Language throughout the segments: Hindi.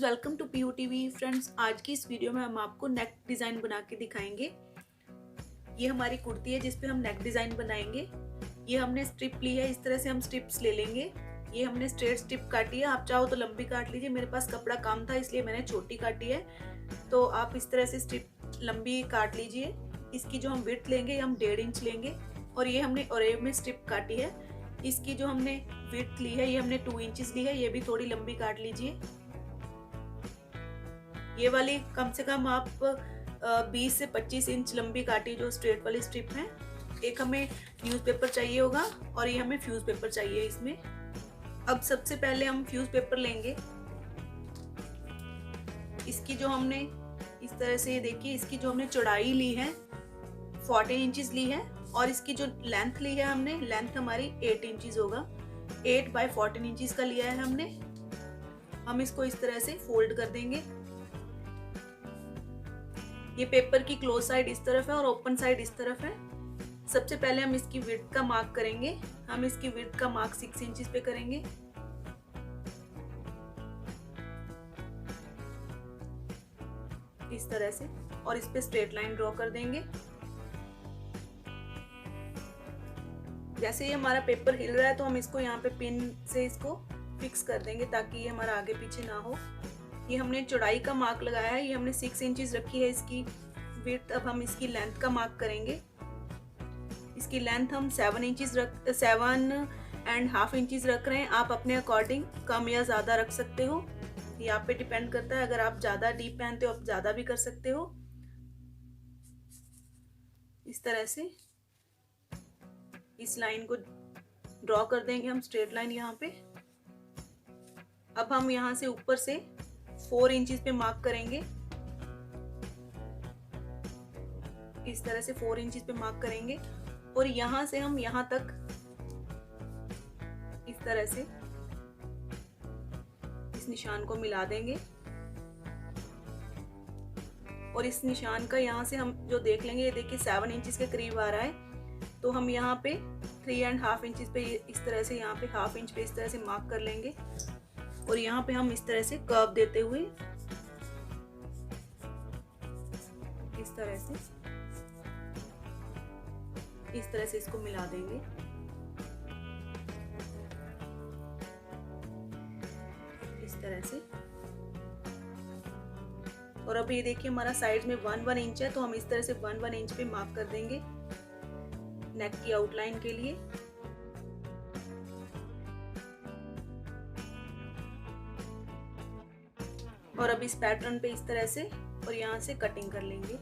Welcome to PU TV. Friends, आज की इस वीडियो में हम आपको नेक डिज़ाइन बना के दिखाएंगे। ये हमारी कुर्ती है जिस पे हम नेक डिज़ाइन बनाएंगे। ये हमने स्ट्रिप ली है, इस तरह से हम स्ट्रिप्स ले लेंगे। ये हमने स्ट्रेट स्ट्रिप काटी है, आप चाहो तो लंबी काट लीजिए। मेरे पास कपड़ा कम था इसलिए मैंने छोटी काटी है, तो आप इस तरह से स्ट्रिप लंबी काट लीजिए। इसकी जो हम विड्थ लेंगे हम 1.5 इंच लेंगे। और ये हमने ओरेब में स्ट्रिप काटी है, इसकी जो हमने विड्थ ली है ये हमने 2 इंचेस ली है। ये भी थोड़ी लंबी काट लीजिए। ये वाली कम से कम आप 20 से 25 इंच लंबी काटी जो स्ट्रेट वाली स्ट्रिप है। एक हमें न्यूज़पेपर चाहिए होगा और ये हमें फ्यूज पेपर चाहिए इसमें। अब सबसे पहले हम फ्यूज पेपर लेंगे। इसकी जो हमने इस तरह से, ये देखिए, इसकी जो हमने चौड़ाई ली है 14 इंचेस ली है और इसकी जो लेंथ ली है हमने, लेंथ हमारी 8 इंचेस होगा। 8 बाय 14 इंचेस का लिया है हमने। हम इसको इस तरह से फोल्ड कर देंगे। ये पेपर की क्लोज साइड इस तरफ है और ओपन साइड इस तरफ है। सबसे पहले हम इसकी विड्थ का मार्क करेंगे। हम इसकी विड्थ का मार्क 6 इंचेस पे करेंगे। इस तरह से, और इस पे स्ट्रेट लाइन ड्रॉ कर देंगे। जैसे ये हमारा पेपर हिल रहा है तो हम इसको यहाँ पे पिन से इसको फिक्स कर देंगे ताकि ये हमारा आगे पीछे ना हो। ये हमने चौड़ाई का मार्क लगाया है, ये हमने 6 इंचेस रखी है इसकी विड्थ। अब हम इसकी लेंथ का मार्क करेंगे। इसकी लेंथ हम 7 एंड हाफ इंचेस रख रहे हैं। आप अपने अकॉर्डिंग कम या ज़्यादा रख सकते हो, ये आप पे डिपेंड करता है। अगर आप ज़्यादा डीप पहनते हो आप ज़्यादा भी कर सकते हो। इस तरह से इस लाइन को ड्रॉ कर देंगे हम, स्ट्रेट लाइन यहाँ पे। अब हम यहाँ से ऊपर से 4 इंचेस पे मार्क करेंगे। इस तरह से 4 इंचेस पे मार्क करेंगे और यहाँ से हम यहाँ तक इस तरह से इस निशान को मिला देंगे। और इस निशान का यहाँ से हम जो देख लेंगे, ये देखिए 7 इंचेस के करीब आ रहा है, तो हम यहाँ पे 3.5 इंचेस पे इस तरह से, यहाँ पे हाफ इंच पे इस तरह से मार्क कर लेंगे। और यहाँ पे हम इस तरह से कर्व देते हुए इस तरह से इसको मिला देंगे। इस तरह से। और अब ये देखिए हमारा साइड में 1 इंच है, तो हम इस तरह से 1 इंच पे मार्क कर देंगे नेक की आउटलाइन के लिए। और अब इस पैटर्न पे इस तरह से और यहाँ से कटिंग कर लेंगे।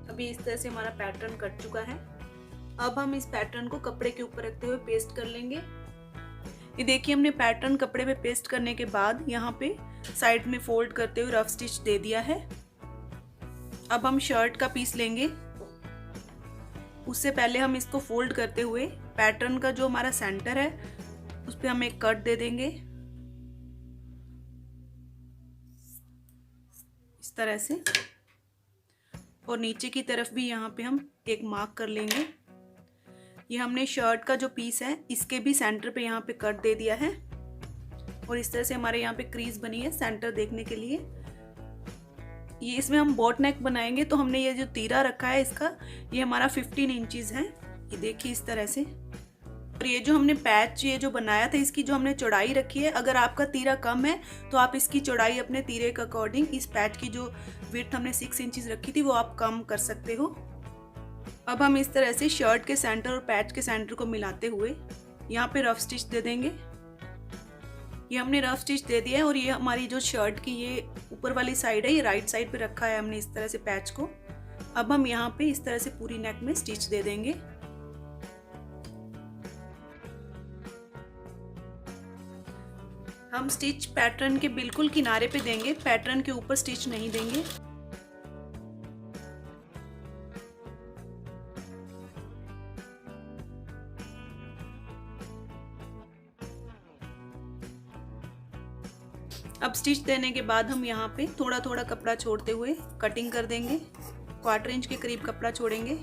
अभी इस तरह से हमारा पैटर्न कट चुका है। अब हम इस पैटर्न को कपड़े के ऊपर रखते हुए पेस्ट कर लेंगे। ये देखिए हमने पैटर्न कपड़े पे पेस्ट करने के बाद यहाँ पे साइड में फोल्ड करते हुए रफ स्टिच दे दिया है। अब हम शर्ट का पीस लेंगे। उससे पहले हम इसको फोल्ड करते हुए पैटर्न का जो हमारा सेंटर है उस पे हम एक कट दे देंगे इस तरह से। और नीचे की तरफ भी यहाँ पे हम एक मार्क कर लेंगे। ये हमने शर्ट का जो पीस है इसके भी सेंटर पे यहाँ पे कट दे दिया है। और इस तरह से हमारे यहाँ पे क्रीज बनी है सेंटर देखने के लिए। ये इसमें हम बोट नेक बनाएंगे, तो हमने ये जो तीरा रखा है इसका, ये हमारा 15 इंचेस है। ये देखिए इस तरह से। और ये जो हमने पैच ये जो बनाया था इसकी जो हमने चौड़ाई रखी है, अगर आपका तीरा कम है तो आप इसकी चौड़ाई अपने तीरे के अकॉर्डिंग, इस पैच की जो विड्थ हमने 6 इंचेस रखी थी वो आप कम कर सकते हो। अब हम इस तरह से शर्ट के सेंटर और पैच के सेंटर को मिलाते हुए यहाँ पे रफ स्टिच दे देंगे। ये हमने रफ स्टिच दे दिया है। और ये हमारी जो शर्ट की ये ऊपर वाली साइड है, ये राइट साइड पे रखा है हमने इस तरह से पैच को। अब हम यहाँ पे इस तरह से पूरी नेक में स्टिच दे देंगे। हम स्टिच पैटर्न के बिल्कुल किनारे पे देंगे, पैटर्न के ऊपर स्टिच नहीं देंगे। अब स्टिच देने के बाद हम यहाँ पे थोड़ा थोड़ा कपड़ा छोड़ते हुए कटिंग कर देंगे। 1/4 इंच के करीब कपड़ा छोड़ेंगे।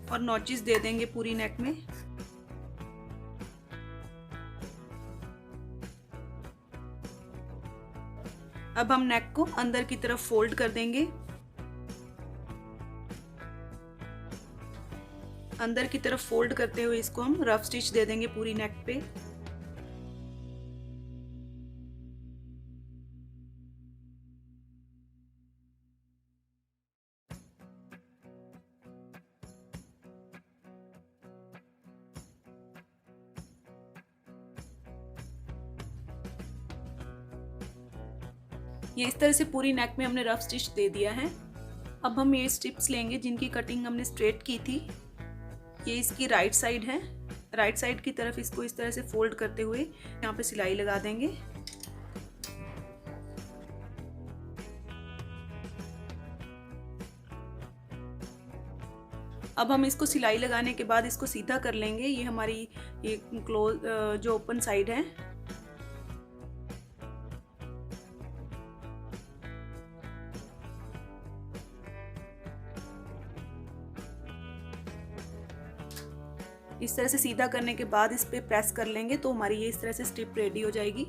और नॉचेस दे देंगे पूरी नेक में। अब हम नेक को अंदर की तरफ फोल्ड कर देंगे। अंदर की तरफ फोल्ड करते हुए इसको हम रफ स्टिच दे देंगे पूरी नेक पे। ये इस तरह से पूरी नेक में हमने रफ स्टिच दे दिया है। अब हम ये स्ट्रिप्स लेंगे जिनकी कटिंग हमने स्ट्रेट की थी। ये इसकी राइट साइड है। राइट साइड की तरफ इसको इस तरह से फोल्ड करते हुए यहाँ पे सिलाई लगा देंगे। अब हम इसको सिलाई लगाने के बाद इसको सीधा कर लेंगे। ये हमारी ये क्लोज जो ओपन साइड है। इस तरह से सीधा करने के बाद इस पे प्रेस कर लेंगे तो हमारी ये इस तरह से स्ट्रिप रेडी हो जाएगी।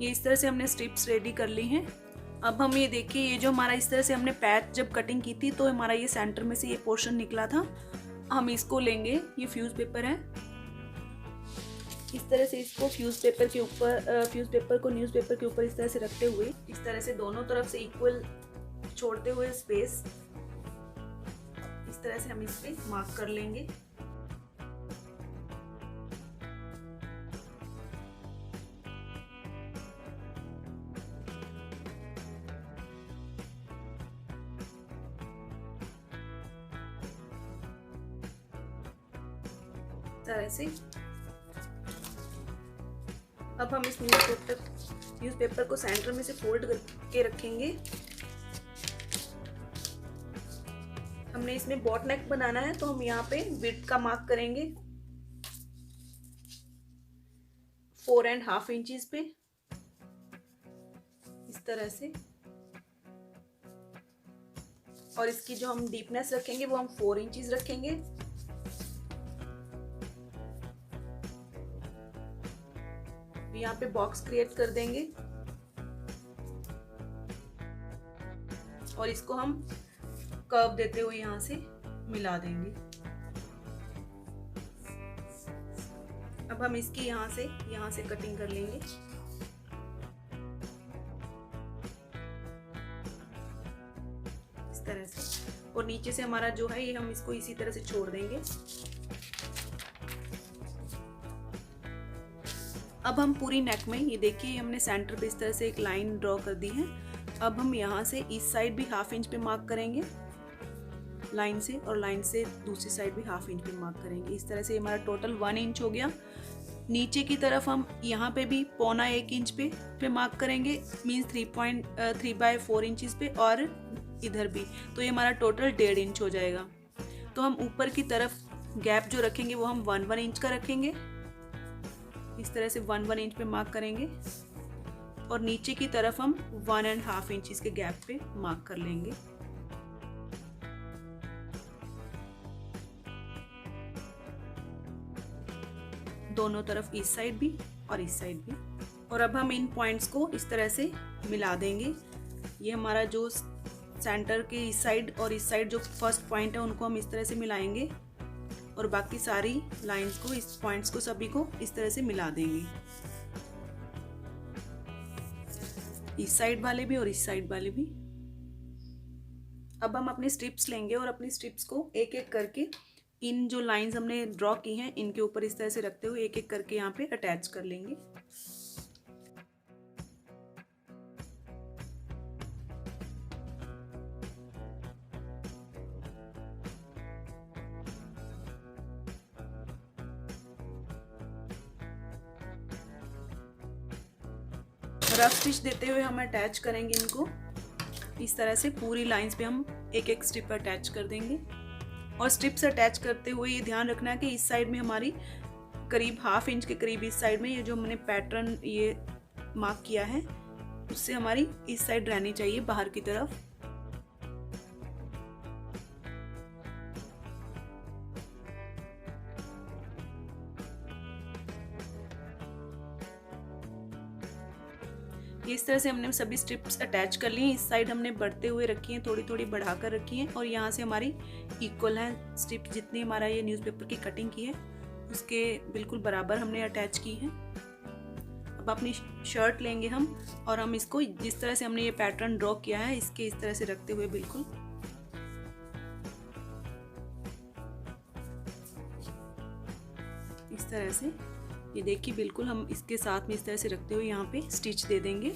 ये इस तरह से हमने स्ट्रिप्स रेडी कर ली हैं। अब हम ये देखिए, ये जो हमारा इस तरह से हमने पैच जब कटिंग की थी तो हमारा ये सेंटर में से ये पोर्शन निकला था। हम इसको लेंगे, ये फ्यूज पेपर है। इस तरह से इसको फ्यूज पेपर के ऊपर फ्यूज पेपर को न्यूज़पेपर के ऊपर इस तरह से रखते हुए इस तरह से दोनों तरफ से इक्वल छोड़ते हुए स्पेस इस तरह से हम इस पे मार्क कर लेंगे। तरह से अब हम इस न्यूज़पेपर को सेंटर में से फोल्ड करके रखेंगे। हमने इसमें बॉट नेक बनाना है तो हम यहाँ पे विड्थ का मार्क करेंगे 4.5 इंचेस पे इस तरह से। और इसकी जो हम डीपनेस रखेंगे वो हम 4 इंचेस रखेंगे। यहाँ पे बॉक्स क्रिएट कर देंगे और इसको हम कर्व देते हुए यहाँ से मिला देंगे। अब हम इसकी यहाँ से कटिंग कर लेंगे। इस तरह से, और नीचे से हमारा जो है ये हम इसको इसी तरह से छोड़ देंगे। अब हम पूरी नेक में ये देखिए हमने सेंटर पे इस तरह से एक लाइन ड्रॉ कर दी है। अब हम यहाँ से इस साइड भी 1/2 इंच पे मार्क करेंगे लाइन से, और लाइन से दूसरी साइड भी 1/2 इंच पे मार्क करेंगे। इस तरह से हमारा टोटल 1 इंच हो गया। नीचे की तरफ हम यहाँ पे भी 1.25 इंच पे मार्क करेंगे, मीन्स 3.4 इंचेस पे, और इधर भी, तो ये हमारा टोटल 1.5 इंच हो जाएगा। तो हम ऊपर की तरफ गैप जो रखेंगे वो हम 1 इंच का रखेंगे। इस तरह से 1 इंच पे मार्क करेंगे और नीचे की तरफ हम 1.5 इंच के गैप पे मार्क कर लेंगे। दोनों तरफ इस साइड भी और इस साइड भी। और अब हम इन पॉइंट्स को इस तरह से मिला देंगे। ये हमारा जो सेंटर के इस साइड और इस साइड जो फर्स्ट पॉइंट है उनको हम इस तरह से मिलाएंगे और बाकी सारी लाइंस को, इस पॉइंट्स को सभी को इस तरह से मिला देंगे, इस साइड वाले भी और इस साइड वाले भी। अब हम अपनी स्ट्रिप्स लेंगे और अपनी स्ट्रिप्स को एक एक करके इन जो लाइंस हमने ड्रॉ की हैं इनके ऊपर इस तरह से रखते हुए एक एक करके यहाँ पे अटैच कर लेंगे। रफ स्टिच देते हुए हम अटैच करेंगे इनको। इस तरह से पूरी लाइंस पे हम एक एक स्ट्रिप अटैच कर देंगे। और स्ट्रिप्स अटैच करते हुए ये ध्यान रखना है कि इस साइड में हमारी करीब 1/2 इंच के करीब इस साइड में ये जो हमने पैटर्न ये मार्क किया है उससे हमारी इस साइड रहनी चाहिए बाहर की तरफ। इस तरह से हमने सभी स्ट्रिप्स अटैच कर ली हैं। इस साइड हमने बढ़ते हुए रखी हैं, थोड़ी थोड़ी बढ़ा कर रखी हैं और यहाँ से हमारी इक्वल है स्ट्रिप, जितनी हमारा ये न्यूज़पेपर की कटिंग की है उसके बिल्कुल बराबर हमने अटैच की है। अब अपनी शर्ट लेंगे हम और हम इसको जिस तरह से हमने ये पैटर्न ड्रॉ किया है इसके इस तरह से रखते हुए बिल्कुल इस तरह से ये देखिए बिल्कुल हम इसके साथ में इस तरह से रखते हुए यहाँ पे स्टिच दे देंगे।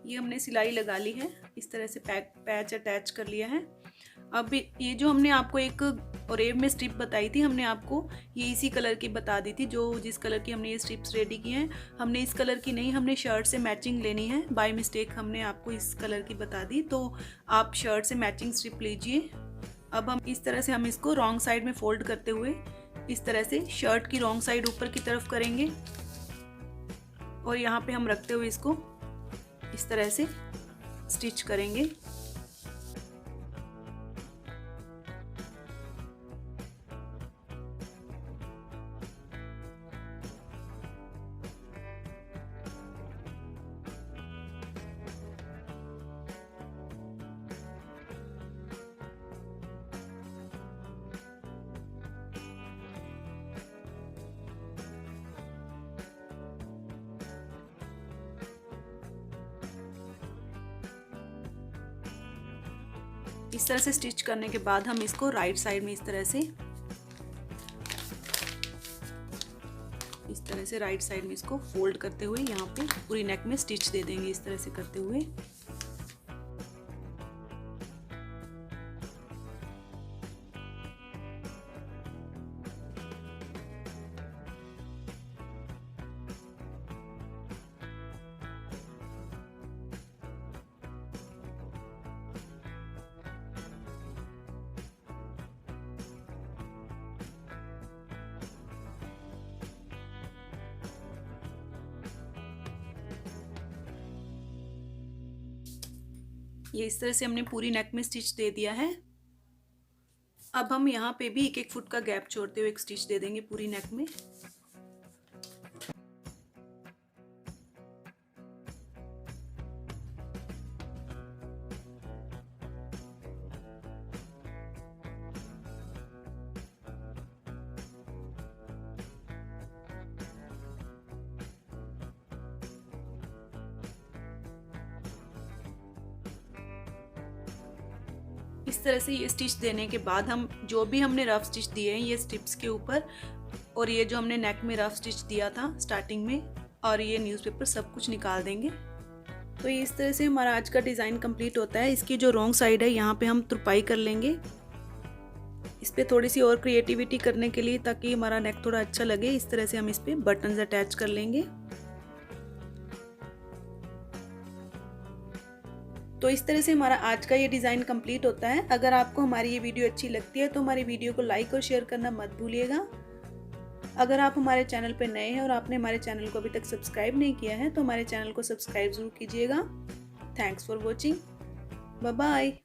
ये हमने सिलाई लगा ली है, इस तरह से पैच अटैच कर लिया है। अब ये जो हमने आपको एक ओरेब में स्ट्रिप बताई थी, हमने आपको ये इसी कलर की बता दी थी, जो जिस कलर की हमने ये स्ट्रिप्स रेडी की हैं हमने इस कलर की नहीं, हमने शर्ट से मैचिंग लेनी है। बाय मिस्टेक हमने आपको इस कलर की बता दी, तो आप शर्ट से मैचिंग स्ट्रिप लीजिए। अब हम इस तरह से हम इसको रॉन्ग साइड में फोल्ड करते हुए इस तरह से शर्ट की रॉन्ग साइड ऊपर की तरफ करेंगे और यहाँ पे हम रखते हुए इसको इस तरह से स्टिच करेंगे। इस तरह से स्टिच करने के बाद हम इसको राइट साइड में इस तरह से राइट साइड में इसको फोल्ड करते हुए यहाँ पे पूरी नेक में स्टिच दे देंगे इस तरह से करते हुए। ये इस तरह से हमने पूरी नेक में स्टिच दे दिया है। अब हम यहाँ पे भी 1-1 फुट का गैप छोड़ते हुए एक स्टिच दे देंगे पूरी नेक में। इस तरह से ये स्टिच देने के बाद हम जो भी हमने रफ स्टिच दिए हैं ये स्ट्रिप्स के ऊपर और ये जो हमने नेक में रफ स्टिच दिया था स्टार्टिंग में और ये न्यूज़पेपर सब कुछ निकाल देंगे। तो ये इस तरह से हमारा आज का डिज़ाइन कंप्लीट होता है। इसकी जो रॉन्ग साइड है यहाँ पे हम तुरपाई कर लेंगे इस पर थोड़ी सी और क्रिएटिविटी करने के लिए, ताकि हमारा नेक थोड़ा अच्छा लगे। इस तरह से हम इस पर बटन्स अटैच कर लेंगे। तो इस तरह से हमारा आज का ये डिज़ाइन कंप्लीट होता है। अगर आपको हमारी ये वीडियो अच्छी लगती है तो हमारी वीडियो को लाइक और शेयर करना मत भूलिएगा। अगर आप हमारे चैनल पर नए हैं और आपने हमारे चैनल को अभी तक सब्सक्राइब नहीं किया है तो हमारे चैनल को सब्सक्राइब ज़रूर कीजिएगा। Thanks for watching, bye bye.